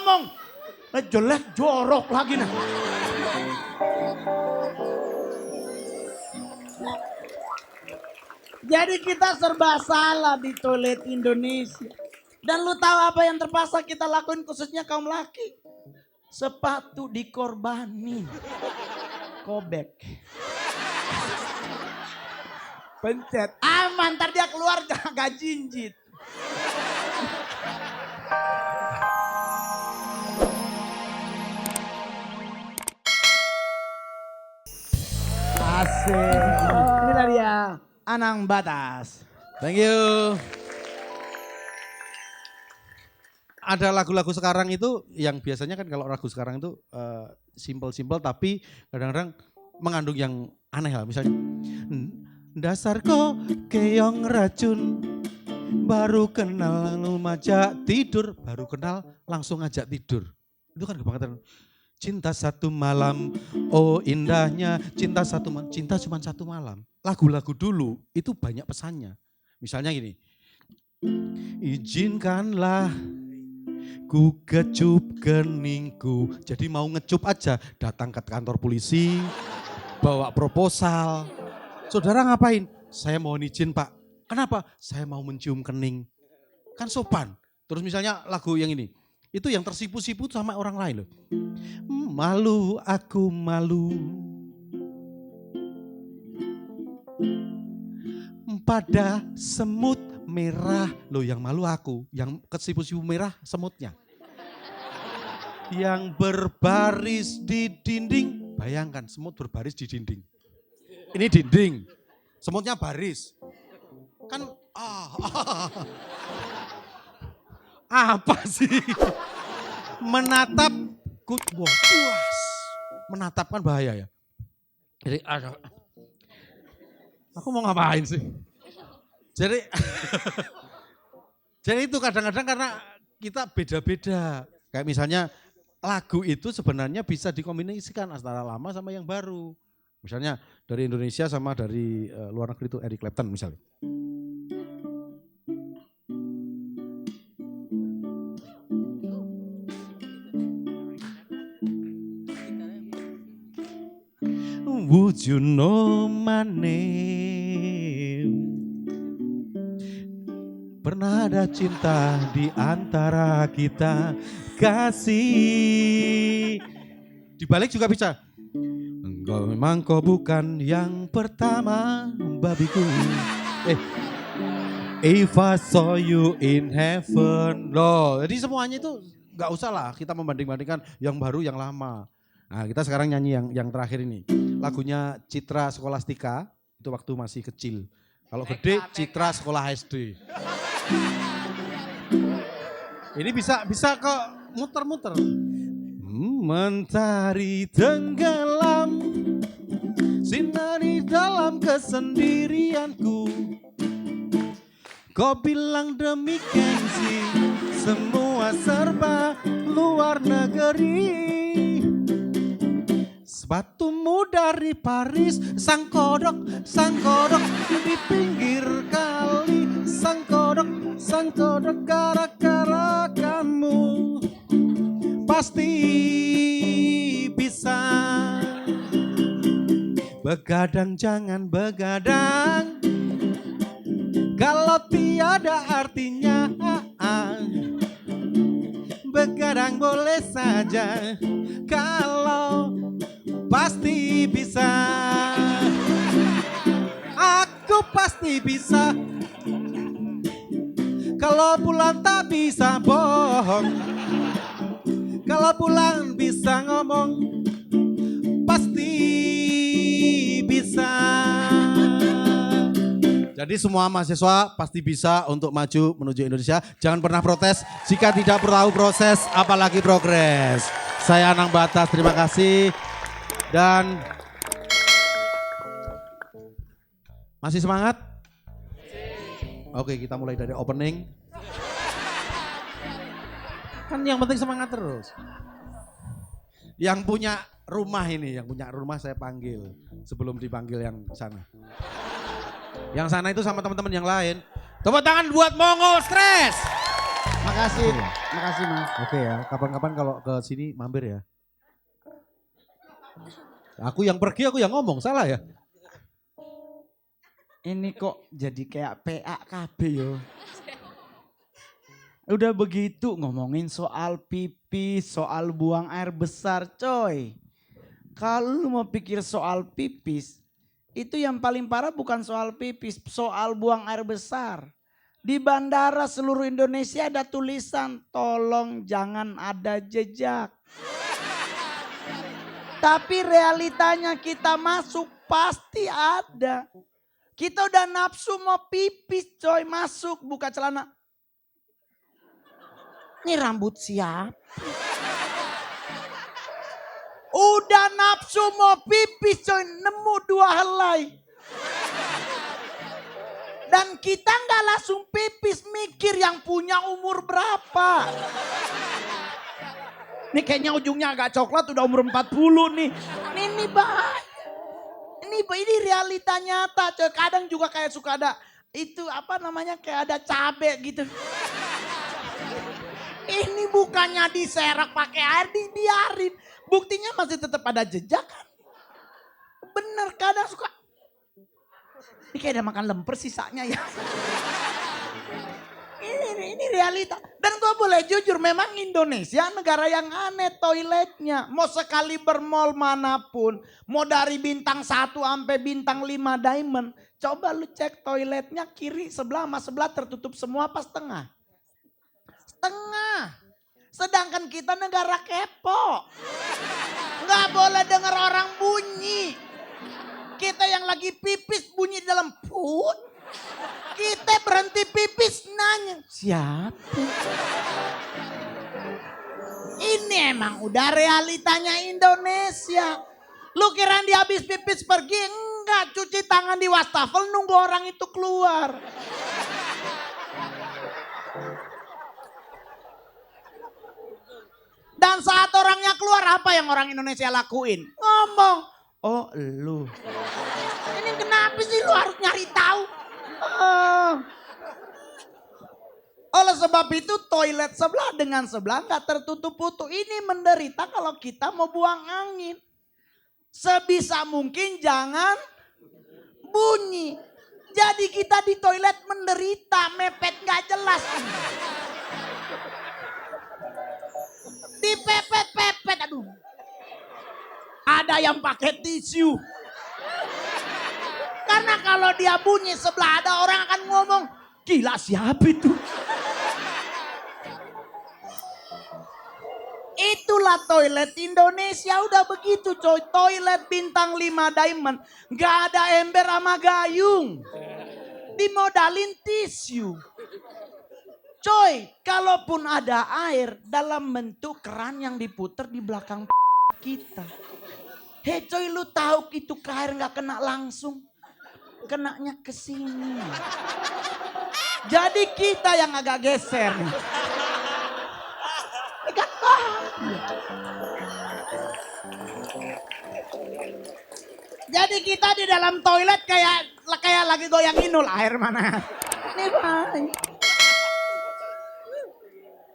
ngomong. Jelek jorok lagi nah. Jadi kita serba salah di toilet Indonesia. Dan lu tahu apa yang terpaksa kita lakuin khususnya kaum laki? Sepatu dikorbanin. Kobek. Pencet. Aman, ntar dia keluar gak jinjit. Asik. Inilah dia Anang Batas. Thank you. Ada lagu-lagu sekarang itu yang biasanya kan kalau lagu sekarang itu simple-simple tapi kadang-kadang mengandung yang aneh lah. Misalnya, dasar kok keong racun, baru kenal lalu majak tidur, baru kenal langsung ajak tidur. Itu kan kebangetan. Cinta satu malam, oh indahnya cinta satu malam, cinta cuma satu malam. Lagu-lagu dulu itu banyak pesannya. Misalnya gini, izinkanlah ku kecup keningku. Jadi mau ngecup aja, datang ke kantor polisi, bawa proposal. Saudara ngapain? Saya mohon izin Pak. Kenapa? Saya mau mencium kening. Kan sopan. Terus misalnya lagu yang ini, itu yang tersipu-sipu sama orang lain loh. Malu, aku malu. Pada semut merah. Loh yang malu aku, yang kesipu-sipu merah semutnya. Yang berbaris di dinding. Bayangkan semut berbaris di dinding. Ini dinding, semutnya baris. Kan apa sih? Menatap wah puas. Menatap kan bahaya ya. Jadi aku mau ngapain sih? Jadi jadi itu kadang-kadang karena kita beda-beda. Kayak misalnya lagu itu sebenarnya bisa dikombinasikan antara lama sama yang baru. Misalnya dari Indonesia sama dari luar negeri itu Eric Clapton misalnya. Would you know my name? Pernah ada cinta di antara kita, kasih. Dibalik juga bisa. Engkau memang kau bukan yang pertama, babiku. If I saw you in heaven. Loh, jadi semuanya itu gak usah lah kita membanding-bandingkan yang baru, yang lama. Nah kita sekarang nyanyi yang terakhir ini. Lagunya Citra Scholastika, itu waktu masih kecil. Kalau gede Citra Sekolah SD. Ini bisa kok muter-muter. Mentari tenggelam, sinari dalam kesendirianku. Kau bilang demikian sih, semua serba luar negeri. Sepatumu dari Paris, sang kodok di pinggir kali. Sang kodok gara-gara kamu. Pasti bisa. Begadang jangan begadang, kalau tiada artinya. Begadang boleh saja, kalau pasti bisa. Aku pasti bisa. Kalau bulan tak bisa bohong, kalau bulan bisa ngomong, pasti bisa. Jadi semua mahasiswa pasti bisa untuk maju menuju Indonesia. Jangan pernah protes jika tidak tahu proses, apalagi progres. Saya Anang Batas, terima kasih. Dan masih semangat? Oke, kita mulai dari opening. Kan yang penting semangat terus. Yang punya rumah ini, yang punya rumah saya panggil sebelum dipanggil yang sana. Yang sana itu sama teman-teman yang lain. Tepuk tangan buat Mongol Stress. Makasih, Oke. makasih Mas. Oke ya, kapan-kapan kalau ke sini mampir ya. Aku yang pergi, aku yang ngomong, salah ya? Ini kok jadi kayak PAKB yo. Udah begitu ngomongin soal pipis, soal buang air besar coy. Kalau lu mau pikir soal pipis, itu yang paling parah bukan soal pipis, soal buang air besar. Di bandara seluruh Indonesia ada tulisan, tolong jangan ada jejak. Tapi realitanya kita masuk pasti ada. Kita udah nafsu mau pipis coy, masuk buka celana. Ini rambut siapa? Udah nafsu mau pipis coy, nemu 2 helai. Dan kita nggak langsung pipis, mikir yang punya umur berapa. Ini kayaknya ujungnya agak coklat, udah umur 40 nih. Ini bahaya. Ini realita nyata coy. Kadang juga kayak suka ada, itu apa namanya, kayak ada cabe gitu. Ini bukannya diserak pakai air, dibiarin. Buktinya masih tetap ada jejak kan. Bener, kadang suka. Ini kayak ada makan lemper sisanya ya. Ini realita. Dan gue boleh jujur, memang Indonesia negara yang aneh toiletnya. Mau sekali bermall manapun, mau dari bintang 1 sampai bintang 5 diamond. Coba lu cek toiletnya kiri sebelah sama sebelah tertutup semua apa setengah? Setengah. Sedangkan kita negara kepo. Nggak boleh dengar orang bunyi. Kita yang lagi pipis bunyi di dalam perut. Kita berhenti pipis nanya, siapa? Ini emang udah realitanya Indonesia. Lu kira dia habis pipis pergi? Enggak, cuci tangan di wastafel nunggu orang itu keluar. Dan saat orangnya keluar, apa yang orang Indonesia lakuin? Ngomong, oh lu. Ini kenapa sih lu harus nyari tahu? Oleh sebab itu toilet sebelah dengan sebelah nggak tertutup utuh. Ini menderita kalau kita mau buang angin. Sebisa mungkin jangan bunyi. Jadi kita di toilet menderita, mepet nggak jelas. Dipepet-pepet, aduh. Ada yang pakai tisu. Karena kalau dia bunyi sebelah ada orang akan ngomong, gila siapa itu? Itulah toilet Indonesia udah begitu coy. Toilet bintang 5 diamond. Gak ada ember sama gayung. Dimodalin tisu. Coy, kalaupun ada air dalam bentuk keran yang diputer di belakang kita. Hei coy, lu tahu itu ke air gak kena langsung. Kenanya ke sini. Jadi kita yang agak geser. Gak tahu. Jadi kita di dalam toilet kayak lagi goyang inul, air mana? Ini baik.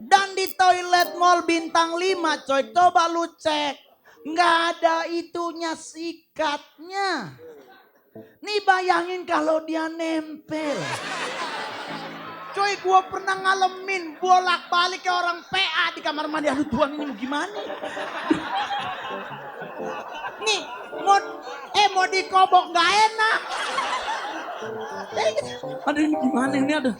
Dan di toilet mall bintang 5 coy, coba lu cek. Nggak ada itunya, sikatnya. Nih bayangin kalau dia nempel. Coy, gua pernah ngalamin bolak-balik kayak orang PA di kamar mandi. Aduh Tuhan, ini gimana? Nih, mau dikobok nggak enak. Aduh ini gimana ini, aduh.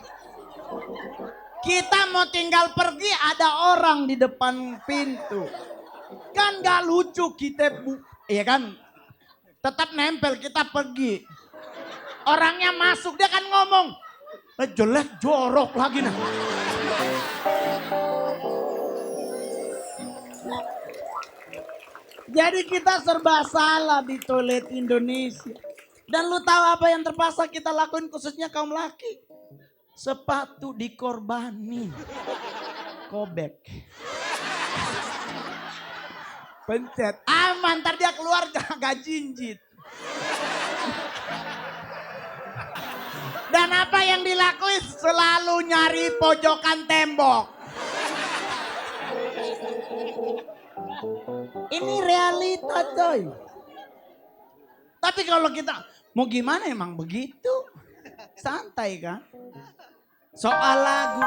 Kita mau tinggal pergi, ada orang di depan pintu. Kan gak lucu kita, iya kan? Tetap nempel, kita pergi. Orangnya masuk, dia kan ngomong, jelek jorok lagi nah. Jadi kita serba salah di toilet Indonesia. Dan lu tahu apa yang terpaksa kita lakuin khususnya kaum laki? Sepatu dikorbanin. Kobek. Pencet. Aman, ntar dia keluar gak jinjit. Dan apa yang dilakuin? Selalu nyari pojokan tembok. Ini realita coy. Tapi kalau kita mau gimana emang begitu. Santai kan. Soal lagu.